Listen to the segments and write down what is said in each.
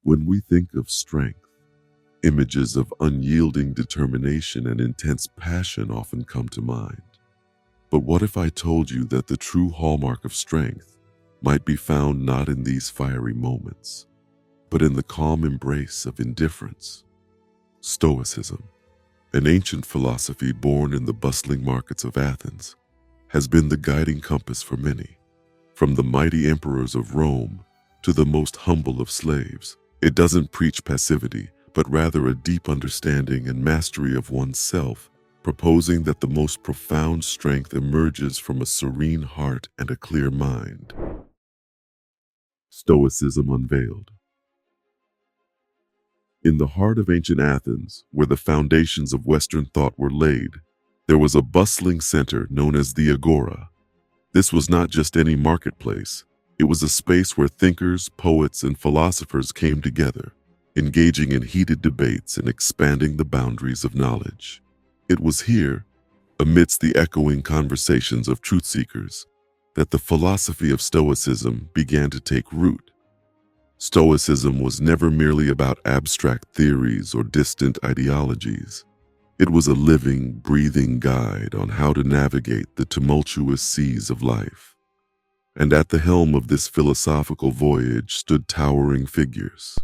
When we think of strength, images of unyielding determination and intense passion often come to mind. But what if I told you that the true hallmark of strength might be found not in these fiery moments, but in the calm embrace of indifference? Stoicism, an ancient philosophy born in the bustling markets of Athens, has been the guiding compass for many. From the mighty emperors of Rome to the most humble of slaves, it doesn't preach passivity, but rather a deep understanding and mastery of oneself, proposing that the most profound strength emerges from a serene heart and a clear mind. Stoicism unveiled. In the heart of ancient Athens, where the foundations of Western thought were laid, there was a bustling center known as the Agora. This was not just any marketplace. It was a space where thinkers, poets, and philosophers came together, engaging in heated debates and expanding the boundaries of knowledge. It was here, amidst the echoing conversations of truth seekers, that the philosophy of Stoicism began to take root. Stoicism was never merely about abstract theories or distant ideologies. It was a living, breathing guide on how to navigate the tumultuous seas of life. And at the helm of this philosophical voyage stood towering figures.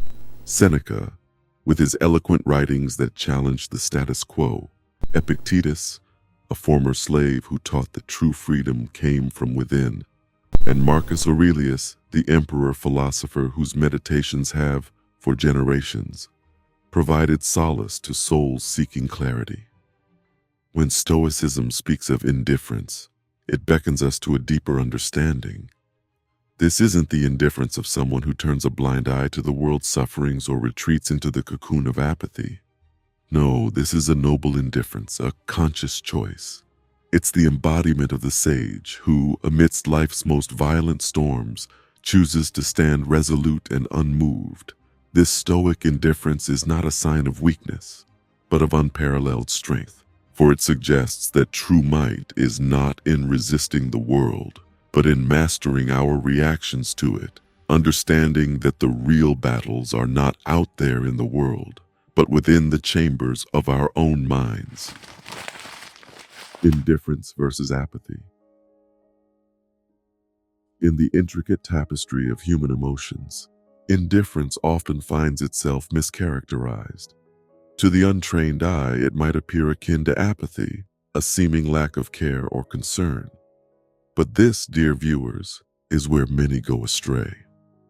Seneca, with his eloquent writings that challenged the status quo. Epictetus, a former slave who taught that true freedom came from within. And Marcus Aurelius, the emperor philosopher whose meditations have, for generations, provided solace to souls seeking clarity. When Stoicism speaks of indifference, it beckons us to a deeper understanding. This isn't the indifference of someone who turns a blind eye to the world's sufferings or retreats into the cocoon of apathy. No, this is a noble indifference, a conscious choice. It's the embodiment of the sage who, amidst life's most violent storms, chooses to stand resolute and unmoved. This stoic indifference is not a sign of weakness, but of unparalleled strength, for it suggests that true might is not in resisting the world, but in mastering our reactions to it, understanding that the real battles are not out there in the world, but within the chambers of our own minds. Indifference versus apathy. In the intricate tapestry of human emotions, indifference often finds itself mischaracterized. To the untrained eye, it might appear akin to apathy, a seeming lack of care or concern. But this, dear viewers, is where many go astray.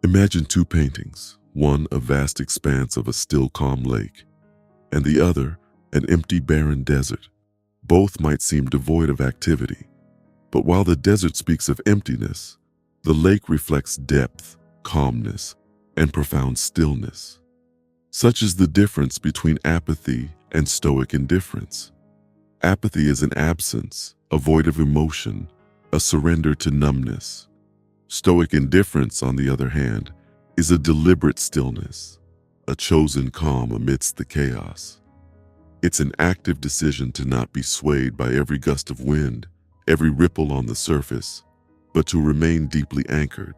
Imagine two paintings, one a vast expanse of a still calm lake, and the other an empty barren desert. Both might seem devoid of activity, but while the desert speaks of emptiness, the lake reflects depth, calmness, and profound stillness. Such is the difference between apathy and stoic indifference. Apathy is an absence, a void of emotion, a surrender to numbness. Stoic indifference, on the other hand, is a deliberate stillness, a chosen calm amidst the chaos. It's an active decision to not be swayed by every gust of wind, every ripple on the surface, but to remain deeply anchored.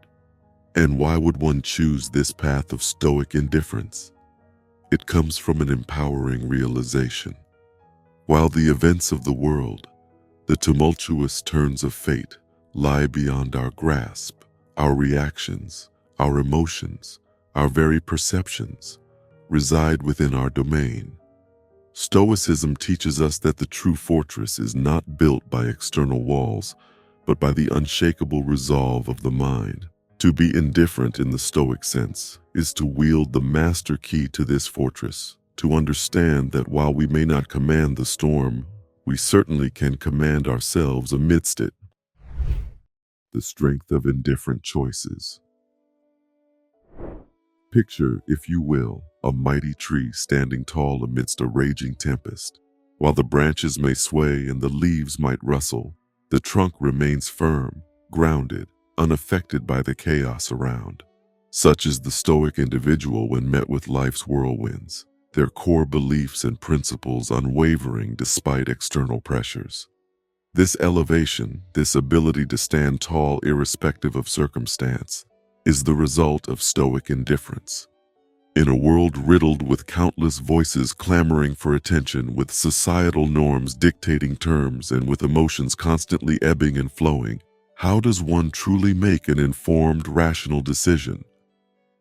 And why would one choose this path of stoic indifference? It comes from an empowering realization. While the events of the world, the tumultuous turns of fate, lie beyond our grasp, our reactions, our emotions, our very perceptions, reside within our domain. Stoicism teaches us that the true fortress is not built by external walls, but by the unshakable resolve of the mind. To be indifferent in the Stoic sense is to wield the master key to this fortress, to understand that while we may not command the storm, we certainly can command ourselves amidst it. The strength of indifferent choices. Picture, if you will, a mighty tree standing tall amidst a raging tempest. While the branches may sway and the leaves might rustle, the trunk remains firm, grounded, unaffected by the chaos around. Such is the Stoic individual when met with life's whirlwinds, their core beliefs and principles unwavering despite external pressures. This elevation, this ability to stand tall irrespective of circumstance, is the result of Stoic indifference. In a world riddled with countless voices clamoring for attention, with societal norms dictating terms, and with emotions constantly ebbing and flowing, how does one truly make an informed, rational decision?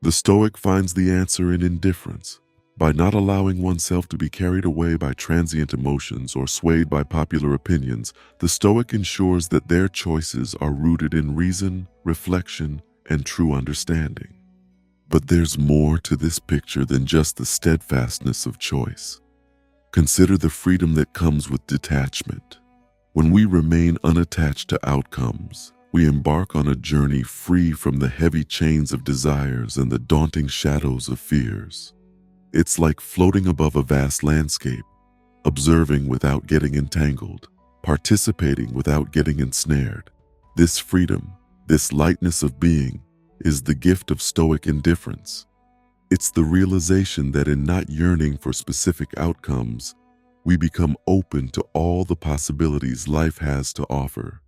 The Stoic finds the answer in indifference. By not allowing oneself to be carried away by transient emotions or swayed by popular opinions, the Stoic ensures that their choices are rooted in reason, reflection, and true understanding. But there's more to this picture than just the steadfastness of choice. Consider the freedom that comes with detachment. When we remain unattached to outcomes, we embark on a journey free from the heavy chains of desires and the daunting shadows of fears. It's like floating above a vast landscape, observing without getting entangled, participating without getting ensnared. This freedom, this lightness of being, is the gift of Stoic indifference. It's the realization that in not yearning for specific outcomes, we become open to all the possibilities life has to offer.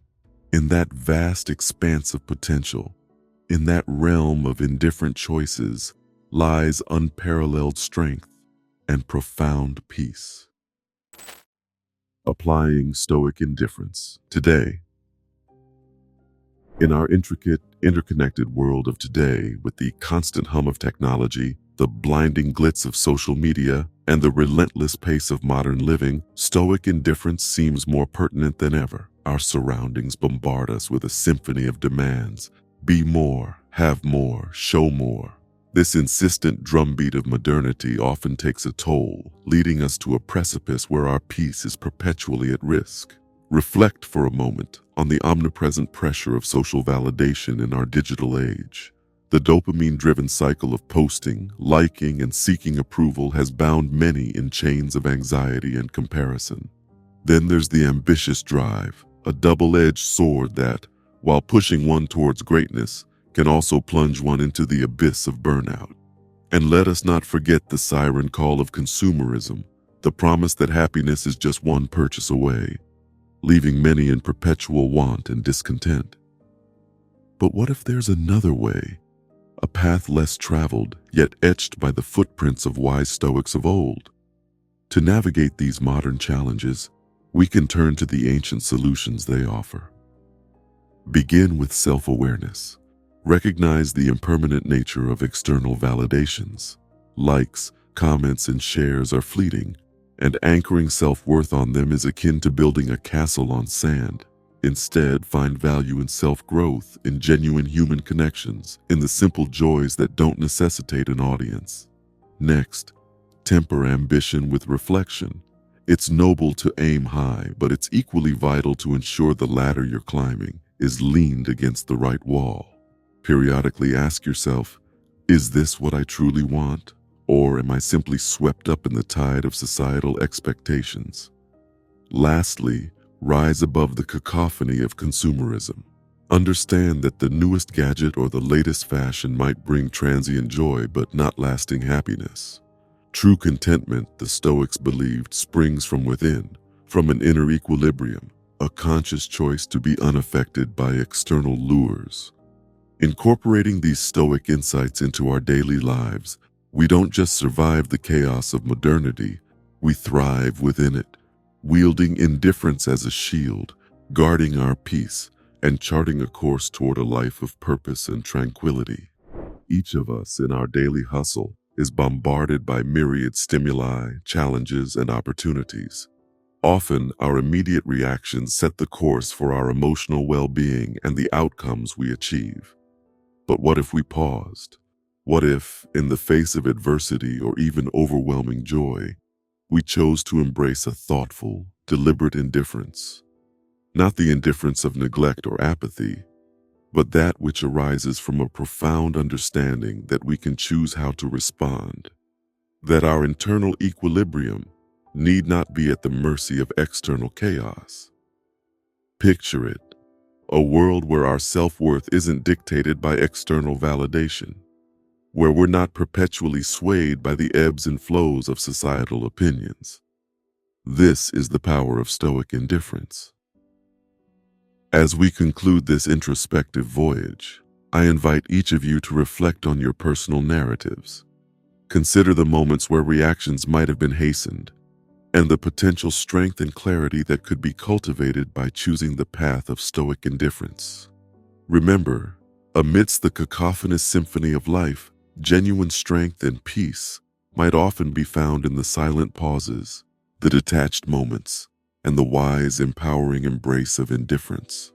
In that vast expanse of potential, in that realm of indifferent choices, lies unparalleled strength and profound peace. Applying Stoic indifference today. In our intricate, interconnected world of today, with the constant hum of technology, the blinding glitz of social media, and the relentless pace of modern living, Stoic indifference seems more pertinent than ever. Our surroundings bombard us with a symphony of demands. Be more, have more, show more. This insistent drumbeat of modernity often takes a toll, leading us to a precipice where our peace is perpetually at risk. Reflect for a moment on the omnipresent pressure of social validation in our digital age. The dopamine-driven cycle of posting, liking, and seeking approval has bound many in chains of anxiety and comparison. Then there's the ambitious drive, a double-edged sword that, while pushing one towards greatness, can also plunge one into the abyss of burnout. And let us not forget the siren call of consumerism, the promise that happiness is just one purchase away, leaving many in perpetual want and discontent. But what if there's another way, a path less traveled, yet etched by the footprints of wise Stoics of old? To navigate these modern challenges, we can turn to the ancient solutions they offer. Begin with self-awareness. Recognize the impermanent nature of external validations. Likes, comments, and shares are fleeting, and anchoring self-worth on them is akin to building a castle on sand. Instead, find value in self-growth, in genuine human connections, in the simple joys that don't necessitate an audience. Next, temper ambition with reflection. It's noble to aim high, but it's equally vital to ensure the ladder you're climbing is leaned against the right wall. Periodically ask yourself, is this what I truly want? Or am I simply swept up in the tide of societal expectations? Lastly, rise above the cacophony of consumerism. Understand that the newest gadget or the latest fashion might bring transient joy but not lasting happiness. True contentment, the Stoics believed, springs from within, from an inner equilibrium, a conscious choice to be unaffected by external lures. Incorporating these Stoic insights into our daily lives, we don't just survive the chaos of modernity, we thrive within it, wielding indifference as a shield, guarding our peace, and charting a course toward a life of purpose and tranquility. Each of us in our daily hustle is bombarded by myriad stimuli, challenges, and opportunities. Often, our immediate reactions set the course for our emotional well-being and the outcomes we achieve. But what if we paused? What if, in the face of adversity or even overwhelming joy, we chose to embrace a thoughtful, deliberate indifference? Not the indifference of neglect or apathy, but that which arises from a profound understanding that we can choose how to respond, that our internal equilibrium need not be at the mercy of external chaos. Picture it, a world where our self-worth isn't dictated by external validation, where we're not perpetually swayed by the ebbs and flows of societal opinions. This is the power of Stoic indifference. As we conclude this introspective voyage, I invite each of you to reflect on your personal narratives. Consider the moments where reactions might have been hastened, and the potential strength and clarity that could be cultivated by choosing the path of Stoic indifference. Remember, amidst the cacophonous symphony of life, genuine strength and peace might often be found in the silent pauses, the detached moments, and the wise, empowering embrace of indifference.